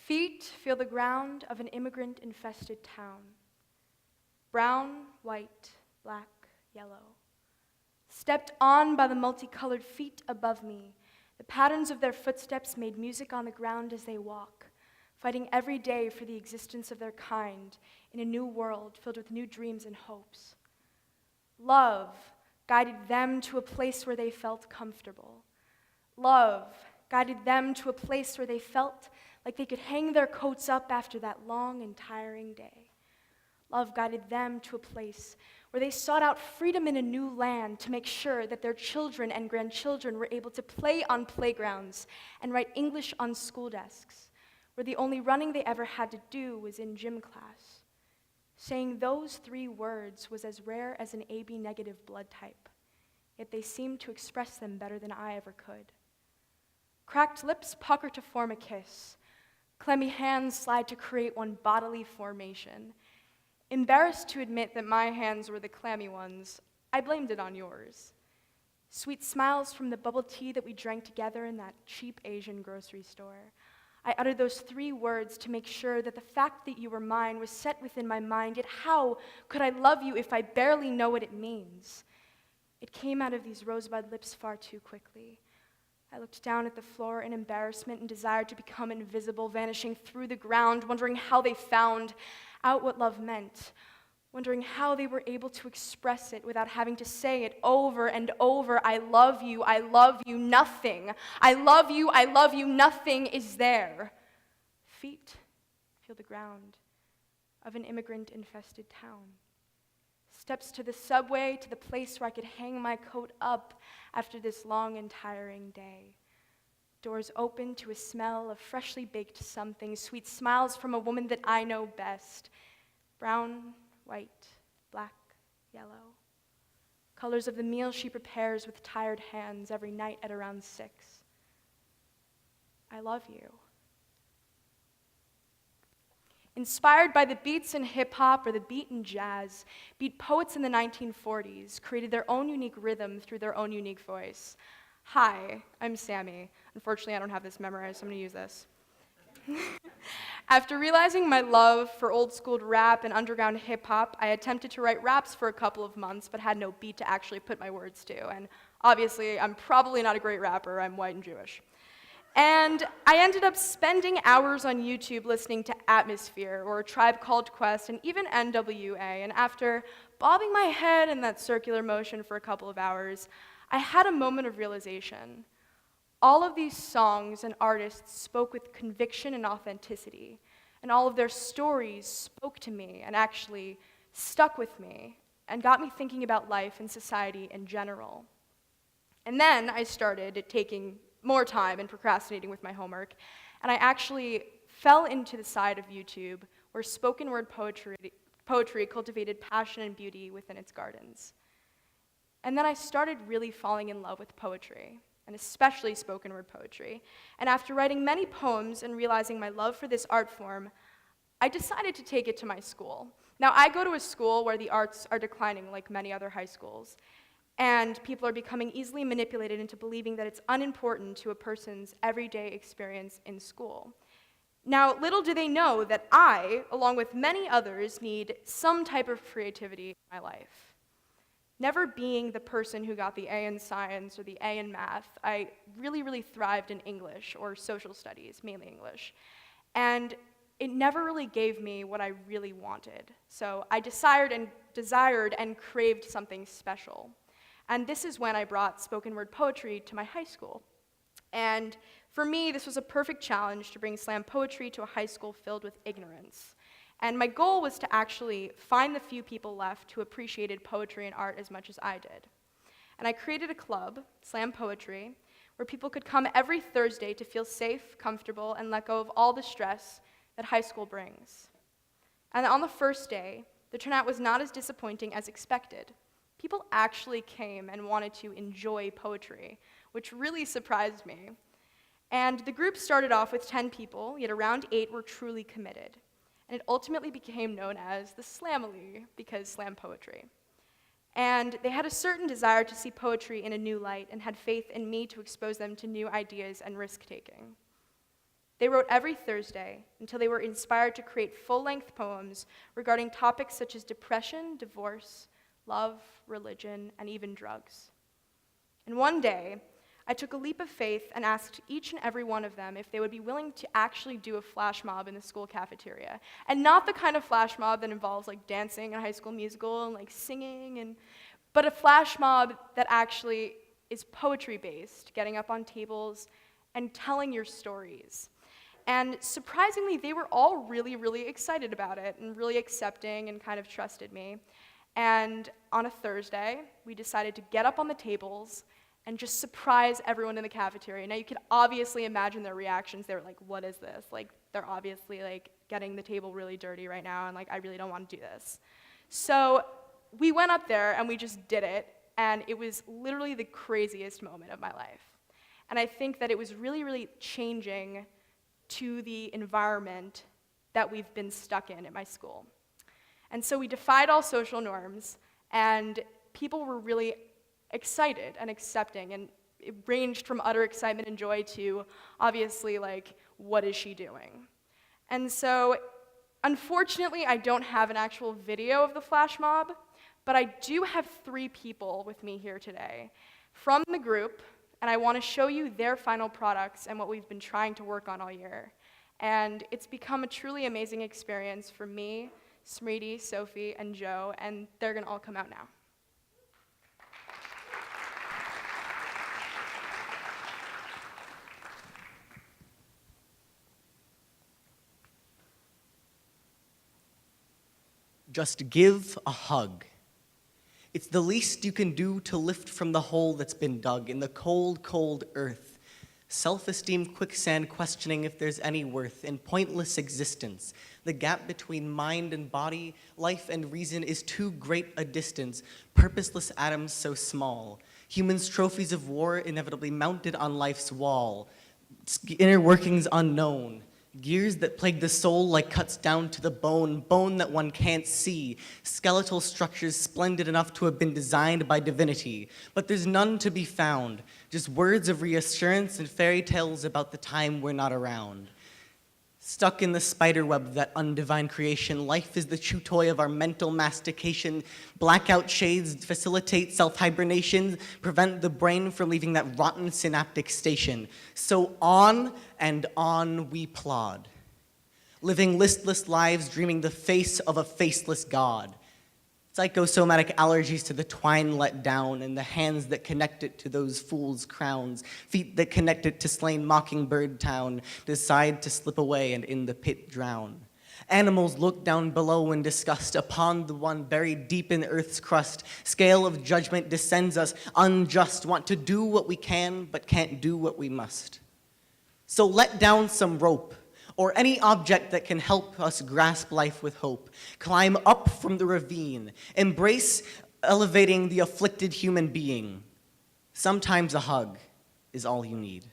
Feet feel the ground of an immigrant-infested town. Brown, white, black, yellow. Stepped on by the multicolored feet above me, the patterns of their footsteps made music on the ground as they walk, fighting every day for the existence of their kind in a new world filled with new dreams and hopes. Love guided them to a place where they felt comfortable. Love guided them to a place where they felt like they could hang their coats up after that long and tiring day. Love guided them to a place where they sought out freedom in a new land to make sure that their children and grandchildren were able to play on playgrounds and write English on school desks, where the only running they ever had to do was in gym class. Saying those 3 words was as rare as an AB negative blood type, yet they seemed to express them better than I ever could. Cracked lips pucker to form a kiss. Clammy hands slide to create one bodily formation. Embarrassed to admit that my hands were the clammy ones, I blamed it on yours. Sweet smiles from the bubble tea that we drank together in that cheap Asian grocery store. I uttered those 3 words to make sure that the fact that you were mine was set within my mind, yet how could I love you if I barely know what it means? It came out of these rosebud lips far too quickly. I looked down at the floor in embarrassment and desired to become invisible, vanishing through the ground, wondering how they found out what love meant, wondering how they were able to express it without having to say it over and over. I love you, nothing. I love you, nothing is there. Feet feel the ground of an immigrant-infested town. Steps to the subway, to the place where I could hang my coat up after this long and tiring day. Doors open to a smell of freshly baked something, sweet smiles from a woman that I know best. Brown, white, black, yellow. Colors of the meal she prepares with tired hands every night at around 6. I love you. Inspired by the beats in hip-hop or the beat in jazz, beat poets in the 1940s created their own unique rhythm through their own unique voice. Hi, I'm Samie. Unfortunately, I don't have this memorized, so I'm going to use this. After realizing my love for old-school rap and underground hip-hop, I attempted to write raps for a couple of months, but had no beat to actually put my words to. And obviously, I'm probably not a great rapper. I'm white and Jewish. And I ended up spending hours on YouTube listening to Atmosphere, or A Tribe Called Quest, and even NWA. And after bobbing my head in that circular motion for a couple of hours, I had a moment of realization. All of these songs and artists spoke with conviction and authenticity, and all of their stories spoke to me and actually stuck with me and got me thinking about life and society in general. And then I started taking more time and procrastinating with my homework, and I actually fell into the side of YouTube where spoken word poetry cultivated passion and beauty within its gardens. And then I started really falling in love with poetry, and especially spoken word poetry. And after writing many poems and realizing my love for this art form, I decided to take it to my school. Now, I go to a school where the arts are declining like many other high schools, and people are becoming easily manipulated into believing that it's unimportant to a person's everyday experience in school. Now, little do they know that I, along with many others, need some type of creativity in my life. Never being the person who got the A in science or the A in math, I really thrived in English or social studies, mainly English. And it never really gave me what I really wanted. So I desired and craved something special. And this is when I brought spoken word poetry to my high school. And for me, this was a perfect challenge to bring slam poetry to a high school filled with ignorance. And my goal was to actually find the few people left who appreciated poetry and art as much as I did. And I created a club, Slam Poetry, where people could come every Thursday to feel safe, comfortable, and let go of all the stress that high school brings. And on the first day, the turnout was not as disappointing as expected. People actually came and wanted to enjoy poetry, which really surprised me. And the group started off with 10 people, yet around 8 were truly committed. And it ultimately became known as the Slamily, because slam poetry. And they had a certain desire to see poetry in a new light and had faith in me to expose them to new ideas and risk-taking. They wrote every Thursday until they were inspired to create full-length poems regarding topics such as depression, divorce, love, religion, and even drugs. And one day, I took a leap of faith and asked each and every one of them if they would be willing to actually do a flash mob in the school cafeteria. And not the kind of flash mob that involves like dancing in a High School Musical and like singing, but a flash mob that actually is poetry-based, getting up on tables and telling your stories. And surprisingly, they were all really, really excited about it and really accepting and kind of trusted me. And on a Thursday, we decided to get up on the tables and just surprise everyone in the cafeteria. Now, you can obviously imagine their reactions. They were like, what is this? Like, they're obviously like getting the table really dirty right now, and like, I really don't want to do this. So we went up there and we just did it, and it was literally the craziest moment of my life. And I think that it was really, really changing to the environment that we've been stuck in at my school. And so we defied all social norms, and people were really excited and accepting, and it ranged from utter excitement and joy to obviously like, what is she doing? And so unfortunately, I don't have an actual video of the flash mob, but I do have 3 people with me here today from the group, and I want to show you their final products and what we've been trying to work on all year. And it's become a truly amazing experience for me, Smriti, Sophie, and Joe, and they're going to all come out now. Just give a hug. It's the least you can do to lift from the hole that's been dug in the cold, cold earth. Self-esteem quicksand, questioning if there's any worth in pointless existence. The gap between mind and body, life and reason is too great a distance, purposeless atoms so small. Humans' trophies of war inevitably mounted on life's wall. Inner workings unknown. Gears that plague the soul like cuts down to the bone, bone that one can't see, skeletal structures splendid enough to have been designed by divinity. But there's none to be found, just words of reassurance and fairy tales about the time we're not around. Stuck in the spider web of that undivine creation, life is the chew toy of our mental mastication. Blackout shades facilitate self-hibernation, prevent the brain from leaving that rotten synaptic station. So on and on we plod, living listless lives, dreaming the face of a faceless God. Psychosomatic allergies to the twine let down, and the hands that connect it to those fools' crowns, feet that connect it to slain mockingbird town, decide to slip away and in the pit drown. Animals look down below in disgust upon the one buried deep in earth's crust. Scale of judgment descends us unjust, want to do what we can, but can't do what we must. So let down some rope, or any object that can help us grasp life with hope. Climb up from the ravine. Embrace elevating the afflicted human being. Sometimes a hug is all you need.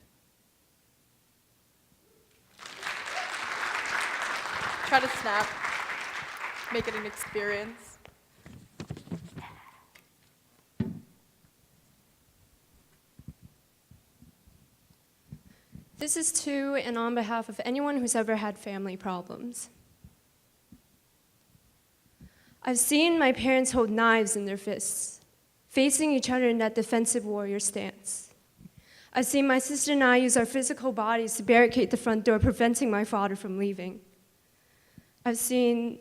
Try to snap, make it an experience. This is to and on behalf of anyone who's ever had family problems. I've seen my parents hold knives in their fists, facing each other in that defensive warrior stance. I've seen my sister and I use our physical bodies to barricade the front door, preventing my father from leaving. I've seen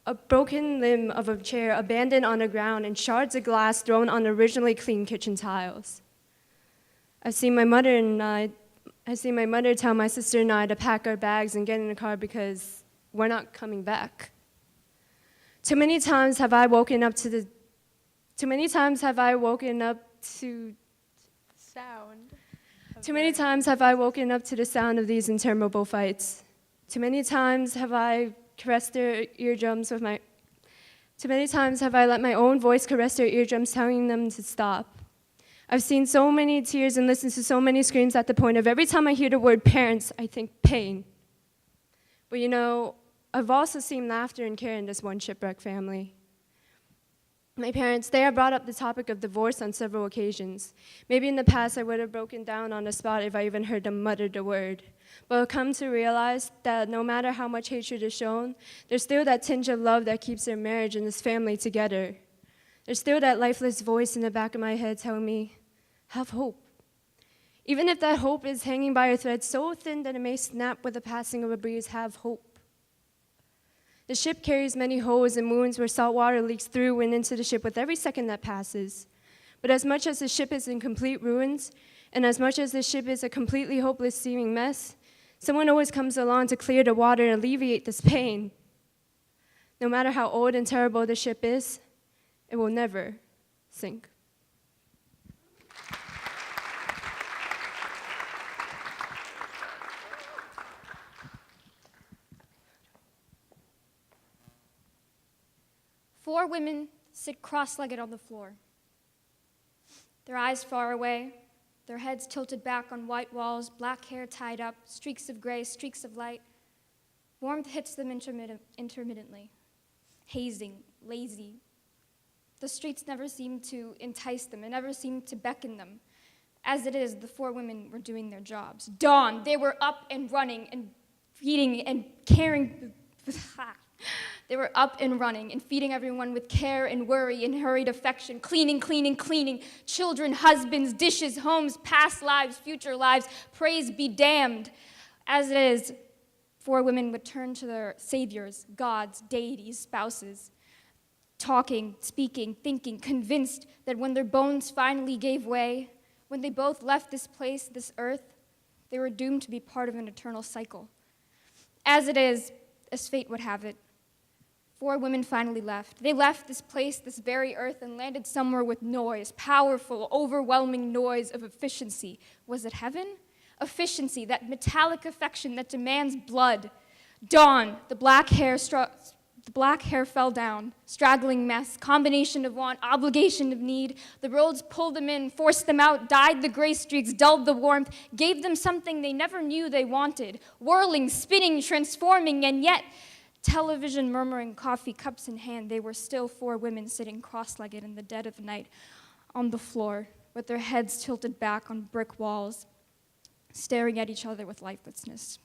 a broken limb of a chair abandoned on the ground and shards of glass thrown on originally clean kitchen tiles. I've seen my mother tell my sister and I to pack our bags and get in the car because we're not coming back. Too many times have I woken up to the sound of these interminable fights. Too many times have I caressed their eardrums with Too many times have I let my own voice caress their eardrums, telling them to stop. I've seen so many tears and listened to so many screams at the point of every time I hear the word parents, I think pain. But you know, I've also seen laughter and care in this one shipwreck family. My parents, they have brought up the topic of divorce on several occasions. Maybe in the past I would have broken down on the spot if I even heard them mutter the word. But I've come to realize that no matter how much hatred is shown, there's still that tinge of love that keeps their marriage and this family together. There's still that lifeless voice in the back of my head telling me, have hope. Even if that hope is hanging by a thread so thin that it may snap with the passing of a breeze, have hope. The ship carries many holes and wounds where salt water leaks through and into the ship with every second that passes. But as much as the ship is in complete ruins, and as much as the ship is a completely hopeless seeming mess, someone always comes along to clear the water and alleviate this pain. No matter how old and terrible the ship is, it will never sink. Four women sit cross-legged on the floor, their eyes far away, their heads tilted back on white walls, black hair tied up, streaks of gray, streaks of light. Warmth hits them intermittently, hazing, lazy. The streets never seem to entice them, it never seemed to beckon them. As it is, the four women were doing their jobs. Dawn, they were up and running and feeding and caring. They were up and running and feeding everyone with care and worry and hurried affection, cleaning, cleaning, cleaning, children, husbands, dishes, homes, past lives, future lives, praise be damned. As it is, four women would turn to their saviors, gods, deities, spouses, talking, speaking, thinking, convinced that when their bones finally gave way, when they both left this place, this earth, they were doomed to be part of an eternal cycle. As it is, as fate would have it, four women finally left. They left this place, this very earth, and landed somewhere with noise, powerful, overwhelming noise of efficiency. Was it heaven? Efficiency, that metallic affection that demands blood. Dawn, the black hair fell down, straggling mess, combination of want, obligation of need. The roads pulled them in, forced them out, dyed the gray streaks, dulled the warmth, gave them something they never knew they wanted, whirling, spinning, transforming, and yet, television murmuring, coffee cups in hand, they were still four women sitting cross-legged in the dead of night on the floor, with their heads tilted back on brick walls, staring at each other with lifelessness.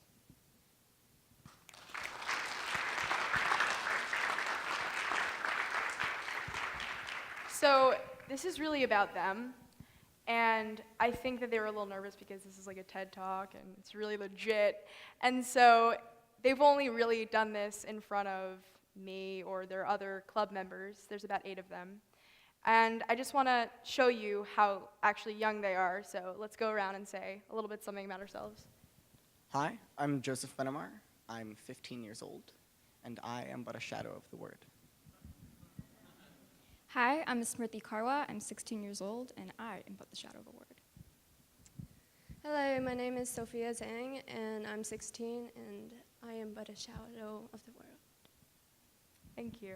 So this is really about them, and I think that they were a little nervous because this is like a TED Talk, and it's really legit, and so they've only really done this in front of me or their other club members. There's about 8 of them. And I just want to show you how actually young they are, so let's go around and say a little bit something about ourselves. Hi, I'm Joseph Benomar. I'm 15 years old, and I am but a shadow of the word. Hi, I'm Smriti Karwa. I'm 16 years old, and I am but the shadow of a word. Hello, my name is Sophia Zhang, and I'm 16, and I am but a shadow of the world. Thank you.